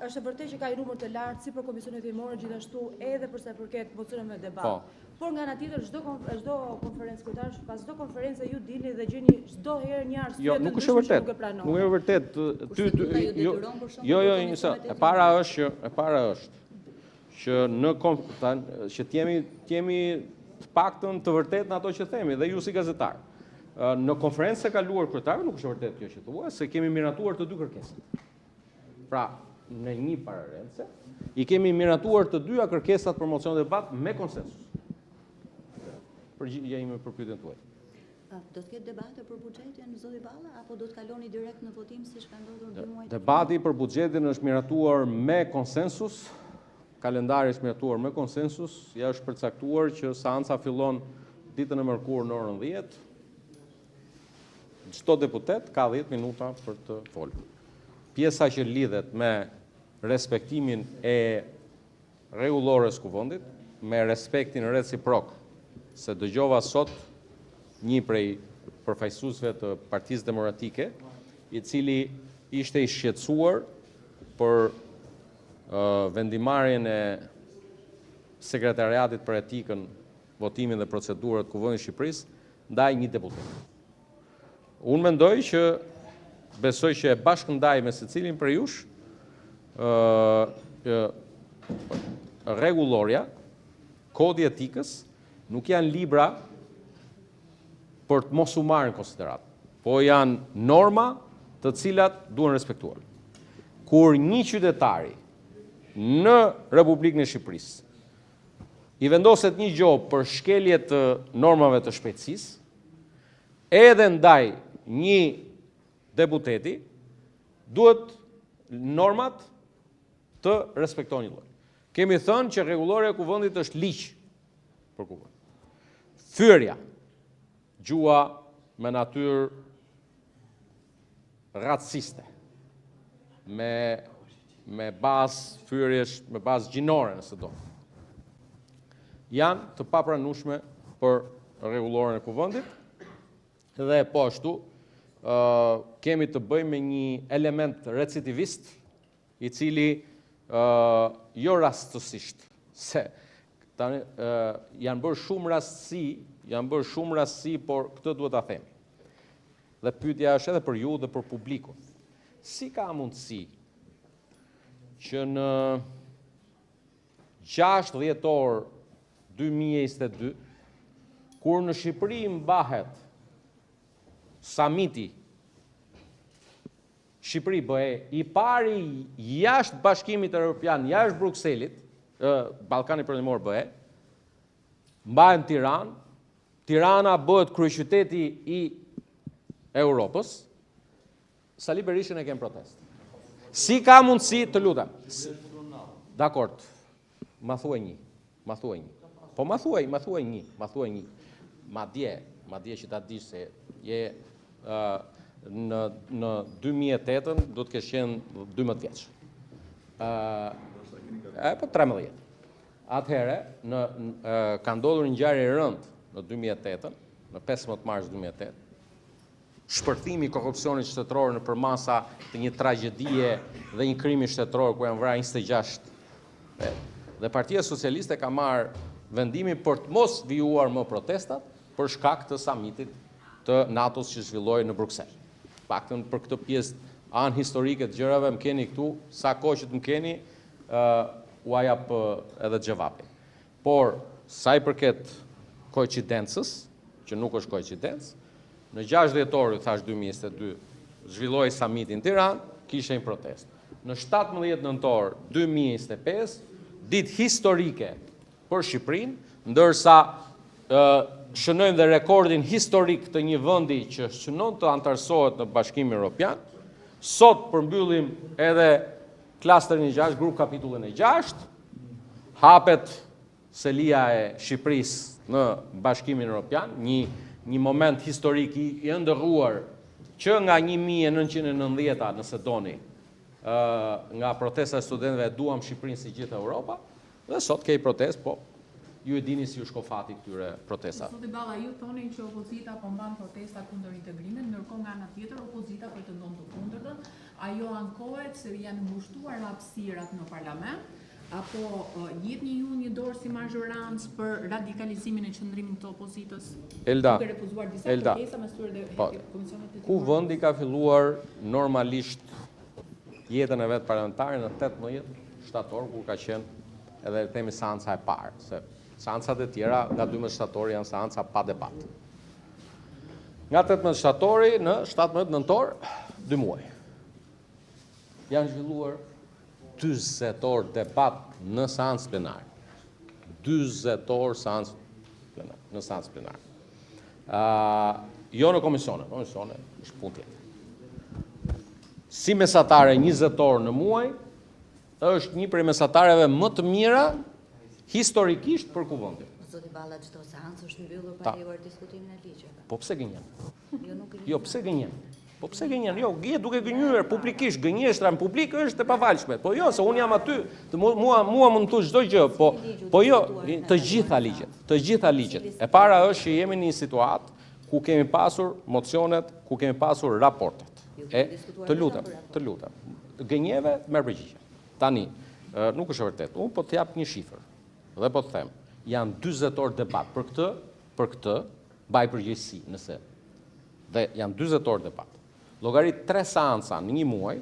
Është vërtet që ka një numër të lartë si për komisionet hetimore, gjithashtu edhe për sa i përket mocioneve me debat. Por nga ana tjetër çdo konferencë kryetare, pas çdo konferencë ju dilni dhe gjeni çdo herë një arsye të ndryshme që nuk e pranoni. Nuk është vërtet. E para është që që t'jemi të paktën të vërtet në ato që themi dhe ju si gazetar. Në konferencën e kaluar kryetare nuk është vërtet kjo që thua, se kemi miratuar të dy kërkesat. Pra, në një pararendse, i kemi miratuar të dyja kërkesat për mocion debat me konsensus. Përgjigjja ime për pyetjen tuaj. Do të ketë debate për buxhetin zoti Balla apo do të kaloni direkt në votim siç ka ndodhur 2 muaj? Debati për buxhetin është miratuar me konsensus, kalendari është miratuar me konsensus, ja është përcaktuar që seanca fillon ditën e mërkurë në orën 10. Çdo deputet ka 10 minuta për të folur. Pjesa që lidhet me respektimin e rregullores kuvendit, me respektin reciprok, se dëgjova sot një prej përfaqësuesve të Partisë Demokratike, i cili ishte i shqetësuar për vendimarrjen e Sekretariatit për Etikën, Votimin dhe Procedurat Kuvendit të Shqipërisë ndaj një deputeti. Unë mendoj që besoj që e bashkëndaj me secilin për jush rregulloria, kodi etikës nuk janë libra për të mos u marrë në konsiderat, po janë norma të cilat duhen respektuar. Kur një qytetari në Republikën e Shqipërisë i vendoset një gjobë për shkelje të normave të shpejtësisë, edhe ndaj një deputeti, duhet normat të respektojnë lloj. Kemi thënë që rregulloria e kuvendit është ligj për kuvend. Fyerja, gjua me natyrë raciste, me bazë fyerjesh, me bazë gjinore nëse do, janë të papranueshme për rregulloren e kuvendit dhe po ashtu kemi të bëjmë me një element recidivist i cili jo rastësisht, se janë bërë shumë rastësi, por këtë duhet ta themi. Dhe pyetja është edhe për ju dhe për publikun. Si ka mundësi që në 6 dhjetor 2022, kur në Shqipëri mbahet samiti Shqipëri-BE, i pari jashtë Bashkimit Evropian, jashtë Brukselit, Ballkani Perëndimor BE, mbahet në Tiranë, Tirana bëhet kryeqyteti i Europës, Sali Berishën e kem protestë. Si ka mundësi, të lutem. Dakord. Ma thuaj një. Po ma thuaj një. Madje që ta dish se je në 2008 do të kesh qenë 12 vjeç. Po 13. Atëherë ka ndodhur një ngjarje e rëndë në 2008, në 15 mars 2008. Shpërthimi i korrupsionit shtetëror në përmasa të një tragjedie dhe një krimi shtetëror ku janë vrarë 26 dhe Partia Socialiste ka marrë vendimin për të mos vijuar më protestat për shkak të samitit të NATO-s që zhvilloi në Bruksel. Paktën për këtë pjesë anë historike të gjërave më keni këtu, sa kohë që të më keni, u jap edhe xhevapi. Por sa i përket koincidencës, që nuk është koincidencë, në 6 dhjetor, thash 2022, zhvilloi samiti në Tiranë, kishte një protestë. Në 17 nëntor 2025, ditë historike për Shqipërinë, ndërsa shënojmë dhe rekordin historik të një vendi që shënon të antarësohet në Bashkimin Evropian. Sot përmbyllim edhe klasterin e 6, grup kapitullin e 6, hapet selia e Shqipërisë në Bashkimin Evropian, një moment historik i ndërruar që nga 1990-a, nëse doni, nga protesta e studentëve duam Shqipërinë si gjithë Europa, dhe sot kej protest, po ju e dini si u shko fati këtyre protestave. Zoti Balla, ju thoni që opozita po mban protesta kundër integrimit, ndërkohë nga ana tjetër opozita pretendon të kundërtën. Ajo ankohet se janë ngushtuar hapësirat në parlament, apo jepni ju një dorë si mazhorancë për radikalizimin e qëndrimit të opozitës? Elda, Duke refuzuar disa Elda, kërkesa mes tyre dhe po, komisionet të ku vendi ka filluar normalisht jetën e vetë parlamentare në 18 shtator, kur ka qenë edhe themi seanca e parë, se seancat e tjera nga 12 shtatori janë seanca pa debat. Nga 18 shtatori në 17 nëntor, 2 muaj. Janë zhvilluar 40 orë debat në seancë plenare. 40 orë seancë plenare, në seancë plenare. Jo në komisione është punë tjetër. Si mesatare 20 orë në muaj, është një prej mesatareve më të mira historikisht për kuvendin. Zoti Balla, çdo seancë është mbyllur pa lejuar diskutimin e ligjeve. Po pse gënjen? Jo, nuk Jo, pse gënjen? Po pse gënjen? Jo, gje duke gënjur publikisht, gënjeshtra në publik është e pavalshme. Po jo, se unë jam aty, mua mund të thush çdo gjë, po jo, të gjitha ligjet. E para është që jemi në një situatë ku kemi pasur mocionet, ku kemi pasur raportet. Të lutem. Gënjeve merr përgjigje. Tani, nuk është e vërtet. Unë po të jap një shifër dhe po të them, janë 40 orë debat. Për këtë baj përgjegjësi nëse. Dhe janë 40 orë debat. Llogarit 3 seanca në një muaj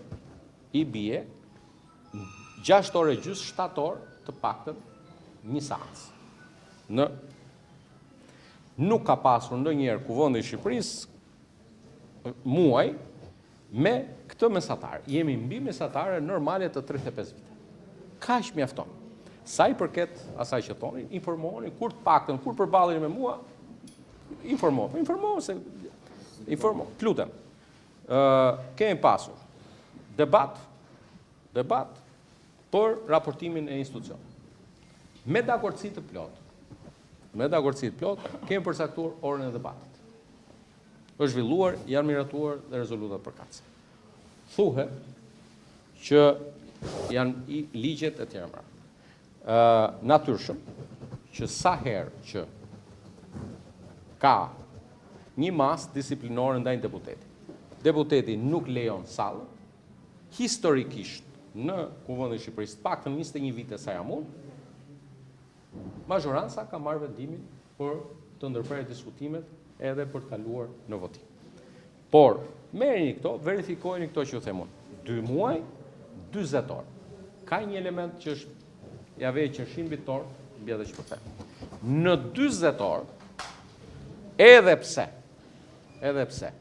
i bie 6 orë e gjys, 7 orë të paktën një seancë. Nuk ka pasur ndonjëherë kuvendi i Shqipërisë muaj me këtë mesatar. Jemi mbi mesatare normale të 35 vite. Kaq mjafton. Sa i përket asaj që thoni, informoheni kur të paktën, kur përballeni me mua, informo se lutem. Kemi pasur debat për raportimin e institucionit. Me dakordsi të plot, kemi përcaktuar orën e debatit. Është zhvilluar, janë miratuar dhe rezolutat përkatëse. Thuhet që janë ligjet e tjera mbrapa. Natyrshëm që sa herë që ka një masë disiplinore ndaj deputeti nuk lejon sallën, historikisht në Kuvendin e Shqipërisë, paktën 21 vite sa jam unë, mazhoranca ka marrë vendimin për të ndërprerë diskutimet edhe për të kaluar në votim. Por, merrni këto, verifikojeni këto që ju them unë. 2 muaj, 40 orë. Ka një element që është jave qershin bitor, mbi atë që po them. Në 40 orë, edhe pse,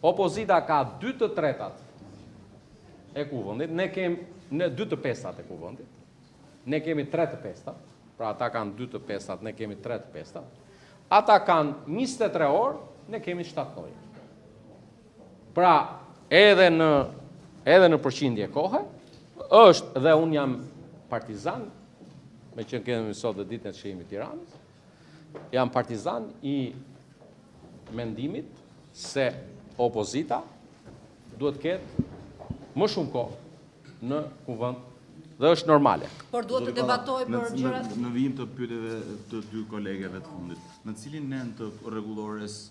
opozita ka 2/3 e kuvendit, ne kemi në 2/5 e kuvendit, ne kemi 3/5, pra ata kanë 2/5, ne kemi 3/5, ata kanë 23 orë, ne kemi 7 orë. Pra, edhe në përqindje kohe, është dhe unë jam partizan, me që kemi sot dhe ditën e shihimit të Tiranës, jam partizan i mendimit se opozita duhet ketë më shumë kohë në kuvend dhe është normale. Por duhet të debatoj për gjërat. Në vijim të pyetjeve të dy kolegeve të fundit, në cilin nen të rregullores